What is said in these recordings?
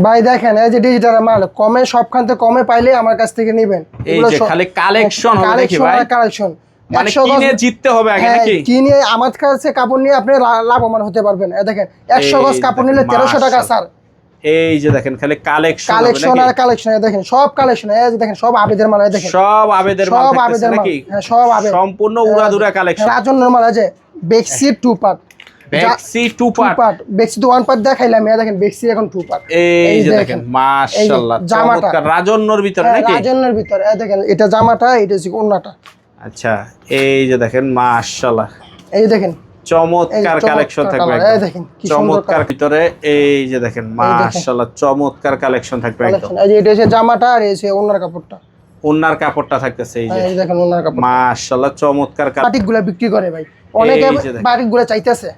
ভাই দেখেন এই যে ডিজিটাল মাল কমে সবখান থেকে কমে পাইলে আমার কাছ থেকে নেবেন। এই যে খালি কালেকশন হবে নাকি ভাই? কালেকশন মানে কিনে জিততে হবে আগে নাকি? কিনে আমার কাছে কাপড় নিয়ে আপনি লাভবান হতে পারবেন। এই দেখেন 100 গজ কাপড় নিলে 1300 টাকা স্যার। এই যে দেখেন খালি কালেকশন আর কালেকশন। এই দেখেন সব কালেকশন। এই যে দেখেন সব আবেদের মাল। এই দেখেন সব আবেদের মাল থাকতেছে নাকি? হ্যাঁ সব আবেদ, সম্পূর্ণ উড়াধুরা কালেকশন। রাজন্যর মাল আছে বেক্সি 2 পার্ট। বেক্সি 2 পার্ট। বেক্সি তো 1 পার্ট দেখাইলাম। এই দেখেন বেক্সি এখন 2 পার্ট। এই যে দেখেন মাশাআল্লাহ চমৎকার রাজন্যর ভিতর নাকি? রাজন্যর ভিতর। এই দেখেন এটা জামাটা, এটা হচ্ছে ওন্নাটা। আচ্ছা এই যে দেখেন মাশাআল্লাহ, এই দেখেন চমৎকার কালেকশন থাকবে একদম। এই দেখেন কি চমৎকার ভিতরে এই যে দেখেন মাশাআল্লাহ চমৎকার কালেকশন থাকবে একদম। এই যে এটা হচ্ছে জামাটা আর এই হচ্ছে ওন্নার কাপড়টা। ওন্নার কাপড়টা থাকতেছে এই যে। এই দেখেন ওন্নার কাপড় মাশাআল্লাহ চমৎকার বাটিকগুলো বিক্রি করে ভাই। অনেকে বাটিকগুলো চাইতেছে।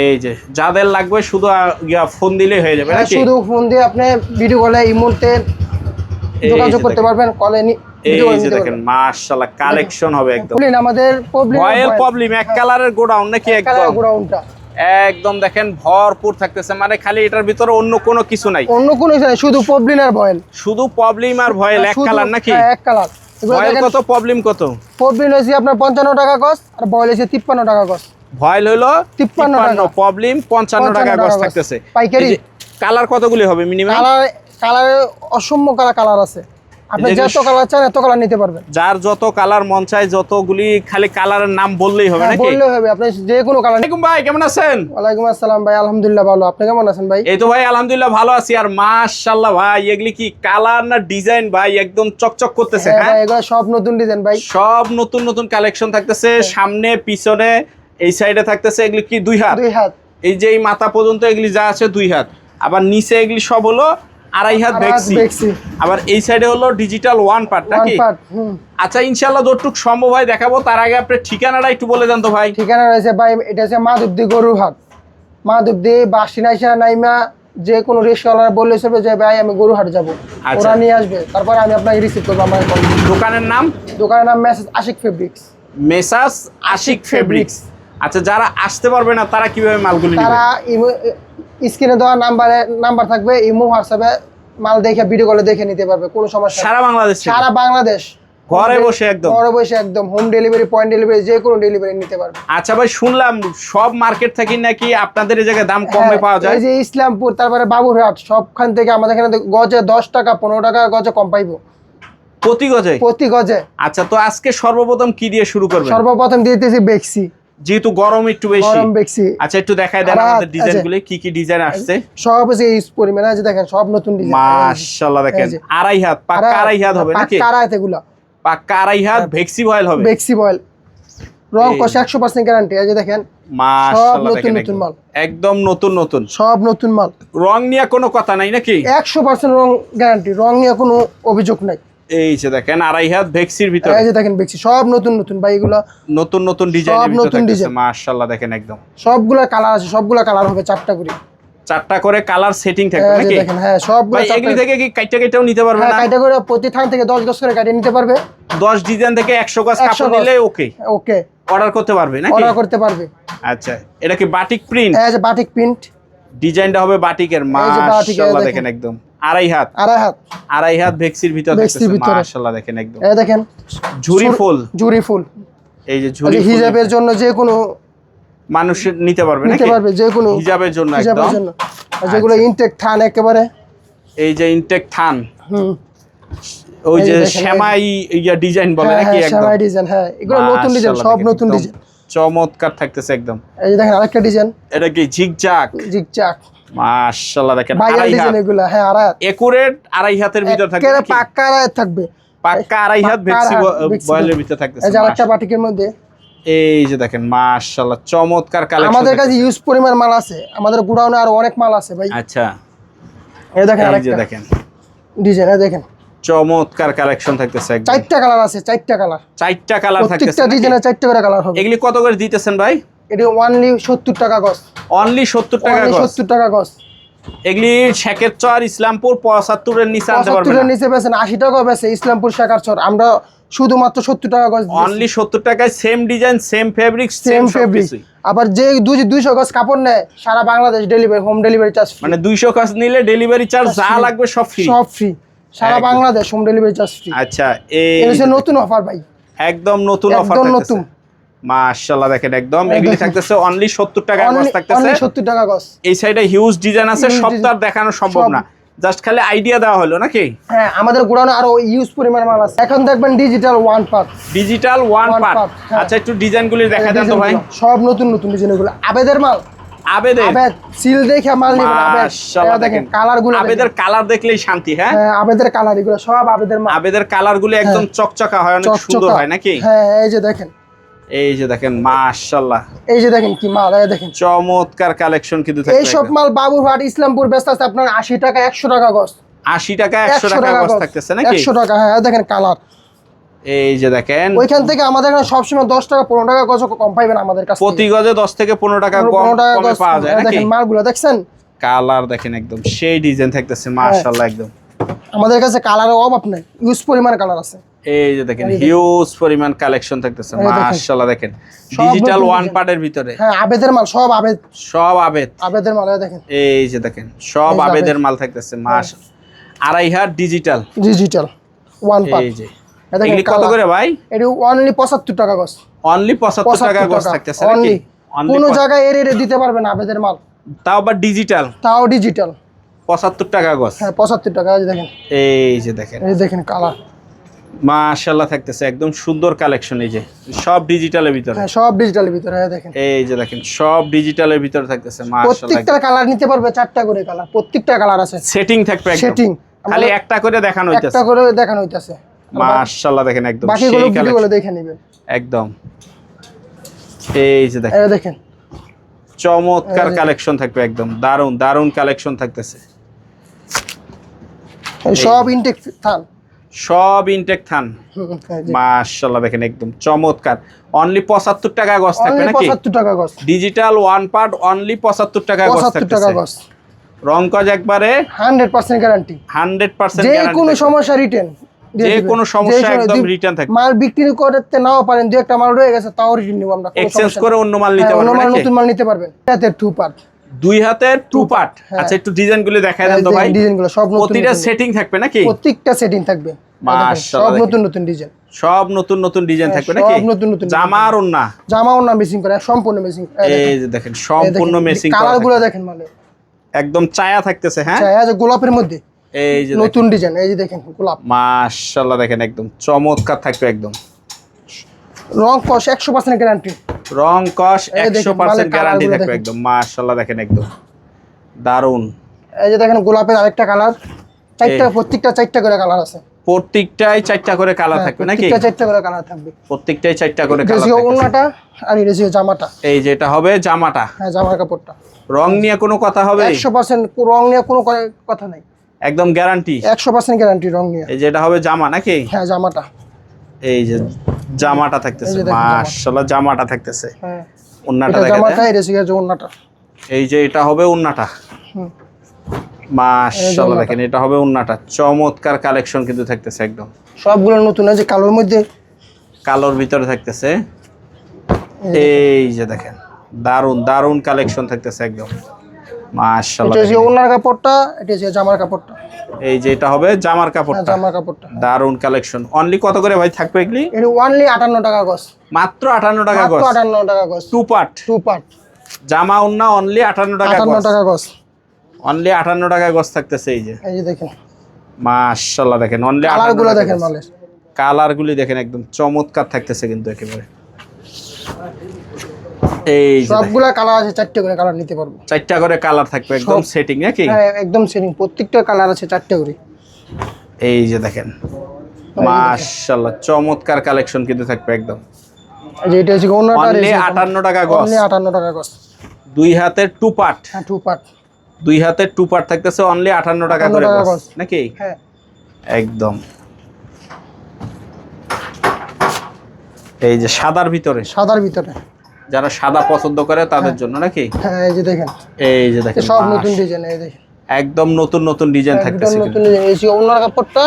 এই যে যাদের লাগবে শুধু ফোন দিলেই হয়ে যাবে নাকি? শুধু ফোন দিয়ে আপনি ভিডিও কলে ইমোতে যোগাযোগ করতে পারবেন। কলে এই যে দেখেন মাশাআল্লাহ কালেকশন হবে একদম। আমাদের প্রবলেম এক কালারের গোডাউন নাকি? একদম গোডাউনটা একদম দেখেন ভরপুর থাকতেছে। মানে খালি এটার ভিতরে অন্য কোনো কিছু নাই, অন্য কোনো কিছু নাই, শুধু প্রবলেম আর ভয়েল। শুধু প্রবলেম আর ভয়েল এক কালার নাকি? এক কালার। ভয়েল কত, প্রবলেম কত? প্রবলেম হইছে আপনার 55 টাকা গজ আর ভয়েল হইছে 53 টাকা গজ। ভয়েল হলো 53 টাকা, প্রবলেম 55 টাকা গজ থাকতেছে পাইকারি। কালার কতগুলি হবে মিনিমাম? কালার অসম্ভব কালার আছে। আপনি যত কালার চান এত কালার নিতে পারবেন। যার যত কালার মন চায় যতগুলি, খালি কালারের নাম বললেই হবে নাকি? বললেই হবে, আপনি যে কোনো কালার। ওয়ালাইকুম ভাই, কেমন আছেন? ওয়ালাইকুম আসসালাম ভাই, আলহামদুলিল্লাহ ভালো। আপনি কেমন আছেন ভাই? এই তো ভাই আলহামদুলিল্লাহ ভালো আছি। আর মাশাআল্লাহ ভাই এগুলি কি কালার না ডিজাইন ভাই, একদম চকচক করতেছে। হ্যাঁ এগুলো সব নতুন ডিজাইন ভাই, সব নতুন নতুন কালেকশন থাকতেছে। সামনে পিছনে এই সাইডে থাকতেছে এগুলি কি 2 হাত? 2 হাত। এই যে এই মাথা পর্যন্ত এগুলি যা আছে 2 হাত। আবার নিচে এগুলি সব হলো 2.5 হাত বেক্সি। আবার এই সাইডে হলো ডিজিটাল 1 পার্ট নাকি? আচ্ছা ইনশাআল্লাহ যতটুক সম্ভব হয় দেখাবো। তার আগে আপনি ঠিকানাটা একটু বলে দেন তো ভাই। ঠিকানা রয়েছে ভাই, এটা হচ্ছে মাধবদী গরুহাট। মাধবদী বাসিনাইসা নাইমা যে কোনো রিক্সাওয়ালা বললে চলবে যে ভাই আমি গরুহাট যাব, ওরা নিয়ে আসবে, তারপর আমি আপনাকে রিসিভ করবো। আমার দোকানের নাম মেসাজ আশিক ফেব্রিক্স। মেসাজ আশিক ফেব্রিক্স। আচ্ছা যারা আসতে পারবে না তারা কিভাবে মালগুলি নেবে? তারা স্ক্রিনে দেওয়া নাম্বার থাকবে, ইমো হোয়াটসঅ্যাপে মাল দেখে ভিডিও কলে দেখে নিতে পারবে, কোনো সমস্যা। সারা বাংলাদেশ? সারা বাংলাদেশ, ঘরে বসে একদম। ঘরে বসে একদম হোম ডেলিভারি, পয়েন্ট ডেলিভারি, যে কোনো ডেলিভারি নিতে পারবে। আচ্ছা ভাই শুনলাম সব মার্কেট থেকে নাকি আপনাদের এই জায়গায় দাম কমে পাওয়া যায়? এই যে ইসলামপুর, তারপরে বাবুরহাট, সবখান থেকে আমাদের এখানে গজে 10 টাকা 15 টাকা গজে কম পাইবো প্রতি গজে। প্রতি গজে। আচ্ছা তো আজকে সর্বপ্রথম কি দিয়ে শুরু করবেন? সর্বপ্রথম দিতেছি বেক্সি, যেহেতু গরম একটু বেশি। গরম বেক্সি। আচ্ছা একটু দেখায় দেন আমাদের ডিজাইনগুলো, কি কি ডিজাইন আসছে। সব হচ্ছে ইউজ পরিমাণে আছে, দেখেন সব নতুন ডিজাইন। মাশাআল্লাহ দেখেন 2.5 হাত, পাক্কা 2.5 হাত হবে নাকি? পাক্কা 2.5 হাত, এগুলা পাক্কা 2.5 হাত ভেক্সি ভয়েল হবে। ভেক্সি ভয়েল, রং কষে 100% গ্যারান্টি। এই যে দেখেন মাশাআল্লাহ দেখেন নতুন মাল, একদম নতুন নতুন, সব নতুন মাল। রং নিয়ে কোনো কথা নাই নাকি? 100% রং গ্যারান্টি, রং নিয়ে কোনো অভিযোগ নাই। এই যে দেখেন 2.5 হাত ভেক্সির ভিতরে। এই যে দেখেন ভেক্সি, সব নতুন নতুন ভাই, এগুলা নতুন নতুন ডিজাইনের ভিতরে আছে। মাশাআল্লাহ দেখেন একদম সবগুলা কালার আছে, সবগুলা কালার হবে 4টা করে। 4টা করে কালার সেটিং থাকবে নাকি? দেখেন হ্যাঁ সবগুলা। ভাই এগুলি থেকে কি কাইটাও নিতে পারবে না? কাইটা করে প্রতি থান থেকে 10 গজ করে কাটে নিতে পারবে। 10 ডিজাইন থেকে 100 গজ কাপড় নিলে ওকে ওকে অর্ডার করতে পারবে নাকি? অর্ডার করতে পারবে। আচ্ছা এটা কি বাটিক প্রিন্ট? এই যে বাটিক প্রিন্ট, ডিজাইনটা হবে বাটিকের। মাশাআল্লাহ দেখেন একদম 2.5 হাত, 2.5 হাত ভেক্সির ভিতরে আছে। মাশাআল্লাহ দেখেন একদম। এই দেখেন ঝুরি ফুল, ঝুরি ফুল। এই যে ঝুরি ফুল হিজাবের জন্য যে কোনো মানুষ নিতে পারবে নাকি? নিতে পারবে, যে কোনো হিজাবের জন্য একদম। যেগুলো ইনটেক থান একেবারে। এই যে ইনটেক থান, ওই যে সেমাই ডিজাইন বলে নাকি? একদম সেমাই ডিজাইন। হ্যাঁ এগুলো নতুন ডিজাইন, সব নতুন ডিজাইন, চমৎকার থাকতেছে একদম। এই যে দেখেন আরেকটা ডিজাইন, এটা কি জিগজাগ? জিগজাগ। মাশাআল্লাহ দেখেন 2.5 ডিজাইন এগুলো। হ্যাঁ 2.5 হাত একুরেট, 2.5 হাতের ভিতর থাকবে নাকি? পাক্কা 2.5 হাত থাকবে, পাক্কা 2.5 হাত ভেক্সি বয়েলের ভিতর থাকতেছে। এই যে আরেকটা বাটিকের মধ্যে। এই যে দেখেন মাশাআল্লাহ চমৎকার কালেকশন। আমাদের কাছে ইউজ পরিমাণ মাল আছে, আমাদের গোডাউনে আর অনেক মাল আছে ভাই। আচ্ছা এই দেখেন এই যে দেখেন ডিজাইন, এই দেখেন চমৎকার কালেকশন থাকতেছে একদম। 4টা কালার আছে, 4টা কালার। 4টা কালার থাকতেছে। প্রত্যেকটা ডিজাইনে 4টা করে কালার হবে। এগুলি কত করে দিতেছেন ভাই? এটি অনলি 70 টাকা গজ। অনলি 70 টাকা গজ? 70 টাকা গজ। এগুলি শেখের চর ইসলামপুর 75 এর নিচে আনতে পারবেন না? 75 এর নিচে বেচেন, 80 টাকা বেচে ইসলামপুর শেখার চর। আমরা শুধুমাত্র 70 টাকা গজ দিই। অনলি 70 টাকায় same design, same fabric, same fabric. আবার যে 200 গজ কাপড় নেয় সারা Bangladesh delivery, home delivery charge free. মানে 200 গজ নিলে ডেলিভারি চার্জ যা লাগবে সব ফ্রি, সব ফ্রি, সারা Bangladesh home delivery charge free. আচ্ছা, এই হচ্ছে নতুন অফার ভাই, একদম নতুন অফার একদম নতুন। মাশাআল্লাহ দেখেন একদম এগুলি থাকতেছে অনলি 70 টাকা গজ থাকতেছে, অনলি 70 টাকা গজ। এই সাইডে হিউজ ডিজাইন আছে, সব তো আর দেখানো সম্ভব না, জাস্ট খালি আইডিয়া দেওয়া হলো নাকি? হ্যাঁ, আমাদের গোডাউনে আরো ইউজ পরিমাণ মাল আছে। এখন দেখবেন digital one part, digital one part. আচ্ছা, একটু ডিজাইনগুলি দেখা দেন তো ভাই। সব নতুন নতুন ডিজাইনগুলো, আবেদের মাল, আবেদের সিল দেখে মাল নিবেন। মাশাআল্লাহ দেখেন কালারগুলো, আবেদের কালার দেখলেই শান্তি। হ্যাঁ, আবেদের কালার, এগুলো সব আবেদের মাল। আবেদের কালারগুলো একদম চকচকা হয়, অনেক সুন্দর হয় নাকি? হ্যাঁ, এই যে দেখেন, এই যে দেখেন মাশাআল্লাহ, এই যে দেখেন কি মাল, এই দেখেন চমৎকার কালেকশন কিন্তু এই সব মাল বাবুরহাট ইসলামপুর ব্যস্ত আছে আপনার 80 টাকা 100 টাকা গজ, 80 টাকা 100 টাকা গজ থাকতেছে নাকি? 100 টাকা। হ্যাঁ, দেখেন কালার, এই যে দেখেন ওইখান থেকে আমাদের এখানে সবসময় 10 টাকা 15 টাকা গজ কম পাইবেন আমাদের কাছে, প্রতি গজে 10 থেকে 15 টাকা কমে পাওয়া যায় নাকি? দেখেন মালগুলো দেখছেন, কালার দেখেন একদম সেই ডিজাইন থাকতেছে মাশাআল্লাহ একদম। আমাদের কাছে কালারের অভাব নাই, ইউজ পরিমাণ কালার আছে। এই যে দেখেন হিউজ পরিমাণ কালেকশন থাকতেছে মাশাআল্লাহ দেখেন, ডিজিটাল ওয়ান পার্টের ভিতরে। হ্যাঁ, আবেদের মাল, সব আবেদ, সব আবেদ, আবেদের মাল। দেখেন এই যে দেখেন সব আবেদের মাল থাকতেছে মাশাআল্লাহ। আড়াই হাত ডিজিটাল, ডিজিটাল ওয়ান পার্ট। এই যে এগুলি কত করে ভাই? এটি অনলি 75 টাকা গজ, অনলি 75 টাকা গজ থাকতেছে নাকি? কোনো জায়গায় এর দিতে পারবেন না আবেদের মাল, তাও আবার ডিজিটাল, তাও ডিজিটাল 75 টাকা গজ। হ্যাঁ, 75 টাকা। এই দেখেন, এই যে দেখেন, এই দেখেন কালার মাশাআল্লাহ থাকতেছে একদম সুন্দর কালেকশন। এই যে সব ডিজিটালের ভিতরে, হ্যাঁ সব ডিজিটালের ভিতরে। দেখেন এই যে দেখেন সব ডিজিটালের ভিতরে থাকতেছে মাশাআল্লাহ। প্রত্যেকটা কালার নিতে পারবে, 4টা করে কালার, প্রত্যেকটা কালার আছে, সেটিং থাকবে একদম, সেটিং খালি একটা করে দেখানো হইতাছে, একটা করে দেখানো হইতাছে মাশাআল্লাহ দেখেন একদম বাকিগুলো ভিডিওগুলো দেখে নেবেন একদম। এই যে দেখেন, এই দেখেন চমৎকার কালেকশন থাকবে একদম, দারুন দারুন কালেকশন থাকতেছে। সব ইনটেক থান, সব ইনটেক থান মাশাআল্লাহ দেখেন একদম চমৎকার। অনলি 75 টাকা গজ থাকবে নাকি? 75 টাকা গজ, ডিজিটাল ওয়ান পার্ট অনলি 75 টাকা গজ 75 টাকা গজ। রং কাজ একবারে 100% গ্যারান্টি, 100% যে গ্যারান্টি, কোনো সমস্যা রিটার্ন, যে কোনো সমস্যা একদম রিটার্ন থাকবে। মাল বিক্রি করতে নাও পারেন, দুই একটা মাল রয়ে গেছে তাও রিটার্ন নিব আমরা, এক্সচেঞ্জ করে অন্য মাল নিতে পারবেন নাকি? নতুন মাল নিতে পারবেন। হাতের 2 পার্ট, দুই হাতের 2 পার্ট। আচ্ছা, একটু ডিজাইনগুলো দেখায় দেন তো ভাই। ডিজাইনগুলো সব নতুন, প্রতিটা সেটিং থাকবে নাকি? প্রত্যেকটা সেটিং থাকবে মাশাআল্লাহ, সব নতুন নতুন ডিজাইন, সব নতুন নতুন ডিজাইন থাকবে নাকি? সব নতুন নতুন জামা আর ওন্না, জামা ওন্না মেসিং করে সম্পূর্ণ মেসিং। এই যে দেখেন সম্পূর্ণ মেসিং করা, কালারগুলো দেখেন মানে একদম চায়া থাকতেছে। হ্যাঁ, চায়া যে গোলাপের মধ্যে, এই যে নতুন ডিজাইন, এই যে দেখেন গোলাপ মাশাআল্লাহ দেখেন একদম চমৎকার থাকবে একদম। রং কস 100% গ্যারান্টি, রং কস 100% গ্যারান্টি থাকবে একদম মাশাআল্লাহ দেখেন একদম দারুন। এই যে দেখেন গোলাপের আরেকটা কালার, প্রত্যেকটা 4টা করে কালার আছে, প্রত্যেকটাই 4টা করে কালার থাকবে নাকি? প্রত্যেকটা 4টা করে কালার থাকবে, প্রত্যেকটাই 4টা করে কালার থাকবে। থাকবে। ওন্নাটা আর এই যে জামাটা, এই যে এটা হবে জামাটা। হ্যাঁ, জামার কাপড়টা রং নিয়ে কোনো কথা হবে? 100% রং নিয়ে কোনো কথা নাই, একদম গ্যারান্টি, 100% গ্যারান্টি রং নিয়ে। এই যে এটা হবে জামা নাকি? হ্যাঁ, জামাটা, এই যে জামাটা থাকতেছে মাশাআল্লাহ, জামাটা থাকতেছে। হ্যাঁ, ওন্নাটা এটা দেখেন, জামাটা, এই যে ওন্নাটা, এই যে এটা হবে ওন্নাটা মাশাআল্লাহ দেখেন, এটা হবে ওন্নাটা। চমৎকার কালেকশন কিন্তু থাকতেছে একদম, সবগুলো নতুন, আছে কালোর মধ্যে, কালোর ভিতরে থাকতেছে। এই যে দেখেন দারুন দারুন কালেকশন থাকতেছে একদম মাশাআল্লাহ। এটা যে ওন্নার কাপড়টা, এটা যে জামার কাপড়টা, এই যে এটা হবে জামার কাপড়টা, জামার কাপড়টা। দারুন কালেকশন। অনলি কত করে ভাই থাকবে এগুলি? এটা অনলি 58 টাকা গজ, মাত্র 58 টাকা গজ, 58 টাকা গজ, 2 পার্ট, 2 পার্ট জামা ওন্না অনলি 58 টাকা গজ, 58 টাকা গজ, অনলি 58 টাকা গজ থাকতেছে। এই যে দেখেন মাশাআল্লাহ দেখেন, অনলি কালারগুলো দেখেন, মালের কালারগুলি দেখেন একদম চমৎকার থাকতেছে কিন্তু একেবারে। এই যে সবগুলা কালার আছে, 4টা করে কালার নিতে পারবো, 4টা করে কালার থাকবে একদম সেটিং নাকি? হ্যাঁ, একদম সেটিং, প্রত্যেকটা কালার আছে 4টা করে। এই যে দেখেন মাশাআল্লাহ চমৎকার কালেকশন কিন্তু থাকবে একদম। এই যে এটা হচ্ছে ওন্নাটা, অনলি 58 টাকা গজ, অনলি 58 টাকা গজ, দুই হাতের 2 পার্ট। হ্যাঁ, 2 পার্ট, দুই হাতের 2 পার্ট থাকতেছে অনলি 58 টাকা করে গজ নাকি? হ্যাঁ, একদম। এই যে সাদার ভিতরে, সাদার ভিতরে যারা সাদা পছন্দ করে তাদের জন্য নাকি? হ্যাঁ, এই যে দেখেন, এই যে দেখেন সব নতুন ডিজাইন, এই দেখেন একদম নতুন নতুন ডিজাইন থাকতেছে নতুন ডিজাইন। এই যে ওন্নার কাপড়টা,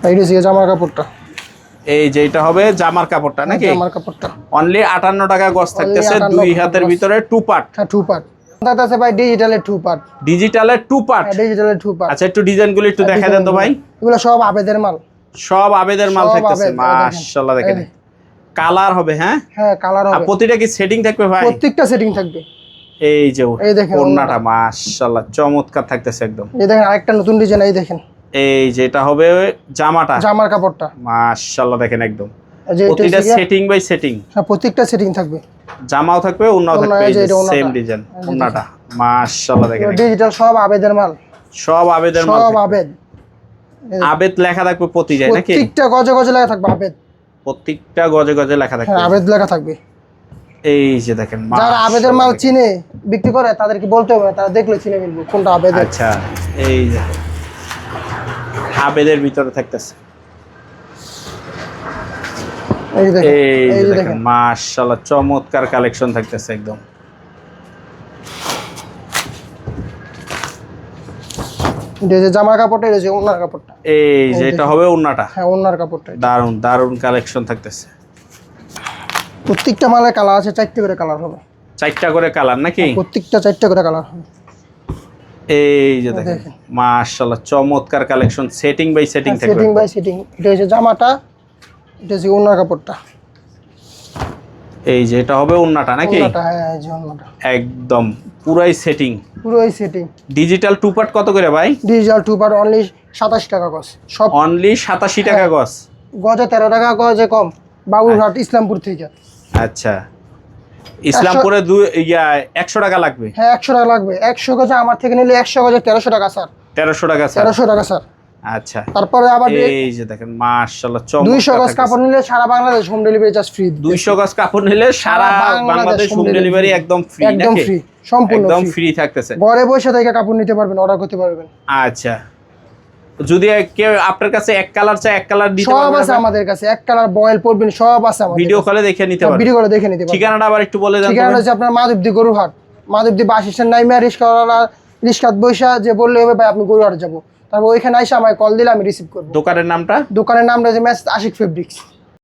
এই যে জামার কাপড়টা, এই যে এটা হবে জামার কাপড়টা নাকি? জামার কাপড়টা অনলি 58 টাকা গজ থাকতেছে, দুই হাতের ভিতরে টু পার্ট। হ্যাঁ টু পার্ট আছে ভাই, ডিজিটালের টু পার্ট। ডিজিটালের টু পার্ট, ডিজিটালের টু পার্ট। আচ্ছা একটু ডিজাইনগুলো একটু দেখা দেন তো ভাই। এগুলো সব আবেদের মাল, সব আবেদের মাল থাকতেছে। মাশাআল্লাহ দেখেন কালার হবে। হ্যাঁ হ্যাঁ কালার হবে। আর প্রতিটা কি সেটিং থাকবে ভাই? প্রত্যেকটা সেটিং থাকবে। এই যে এই দেখেন ওন্নাটা মাশাআল্লাহ চমৎকার থাকতেছে একদম। এই দেখেন আরেকটা নতুন ডিজাইন, এই দেখেন। এই যেটা হবে জামাটা, জামার কাপড়টা মাশাআল্লাহ দেখেন একদম যে প্রতিটা সেটিং বাই সেটিং। হ্যাঁ প্রত্যেকটা সেটিং থাকবে, জামাও থাকবে ওন্নাও থাকবে, এই যে সেম ডিজাইন ওন্নাটা মাশাআল্লাহ দেখেন। ডিজিটাল সব আবেদের মাল, সব আবেদের মাল, সব আবেদ। আবেদ লেখা থাকবে প্রতি যায় নাকি? প্রত্যেকটা গজে গজে লেখা থাকবে আবেদ, প্রত্যেকটা গজে গজে লেখা থাকবে। হ্যাঁ আবেদ লেখা থাকবে। এই যে দেখেন যারা আবেদের মাল চিনে বিক্রি করে তাদেরকে বলতে হবে না, তারা দেখলে চিনে ফেলবে কোনটা আবেদ। আচ্ছা এই যে আবেদের ভিতরে থাকতেছে। এই দেখেন, এই যে দেখেন মাশাআল্লাহ চমৎকার কালেকশন থাকতেছে একদম। এই যে জামার কাপড়টা, এই যে ওন্নার কাপড়টা, এই যে এটা হবে ওন্নাটা। হ্যাঁ ওন্নার কাপড়টা দারুন দারুন কালেকশন থাকতেছে। প্রত্যেকটা মালের কালার আছে, 4টা করে কালার হবে। 4টা করে কালার নাকি? প্রত্যেকটা 4টা করে কালার হবে। এই যে দেখেন মাশাআল্লাহ চমৎকার কালেকশন, সেটিং বাই সেটিং থাকবে। Setting by setting. এটা হচ্ছে জামাটা, এটা হচ্ছে ওন্নার কাপড়টা। এই যে এটা হবে ওন্নাটা নাকি? ওন্নাটা হ্যাঁ এই যে ওন্নাটা একদম পুরাই সেটিং, পুরোই সেটিং। ডিজিটাল টু পার্ট কত করে ভাই? ডিজিটাল টু পার্ট অনলি 27 টাকা গজ। সব অনলি 87 টাকা গজ। গজে 13 টাকা, গজে কম। বাবুরহাট ইসলামপুর থেকে। আচ্ছা ইসলামপুরে 100 টাকা লাগবে? হ্যাঁ 100 টাকা লাগবে। 100 গজে আমার থেকে নিলে 100 গজে 1300 টাকা স্যার। 1300 টাকা স্যার? 1300 টাকা স্যার। আচ্ছা তারপরে আবার এই যে দেখেন মাশাআল্লাহ চমৎকার। 200 গজ কাপড় নিলে সারা Bangladesh home delivery charge free. 200 গজ কাপড় নিলে সারা বাংলাদেশ হোম ডেলিভারি একদম ফ্রি নাকি? একদম ফ্রি, সম্পূর্ণ একদম ফ্রি থাকতেছে। ঘরে বসে থেকে কাপড় নিতে পারবেন, অর্ডার করতে পারবেন। আচ্ছা যদি কেউ আপনার কাছে এক কালার চায় এক কালার দিতে পারবেন? সব আছে আমাদের কাছে, এক কালার বয়েল পড়বেন সব আছে আমাদের। ভিডিও কলে দেখে নিতে পারবেন? ভিডিও কলে দেখে নিতে পারবেন। ঠিকানাটা আবার একটু বলে দেন। ঠিকানা হচ্ছে আপনার মাধবদী গরুহাট, মাধবদী বাস স্ট্যান্ড নাইমা রিস্কাত বৈশা যে বললে হবে ভাই আপনি গরুহাট যাবো, তারপর ওইখানে আইসা আমায় কল দিলে আমি রিসিভ করবো। দোকানের নামটা? দোকানের নামটা হচ্ছে মেস আশিক ফেব্রিক্স।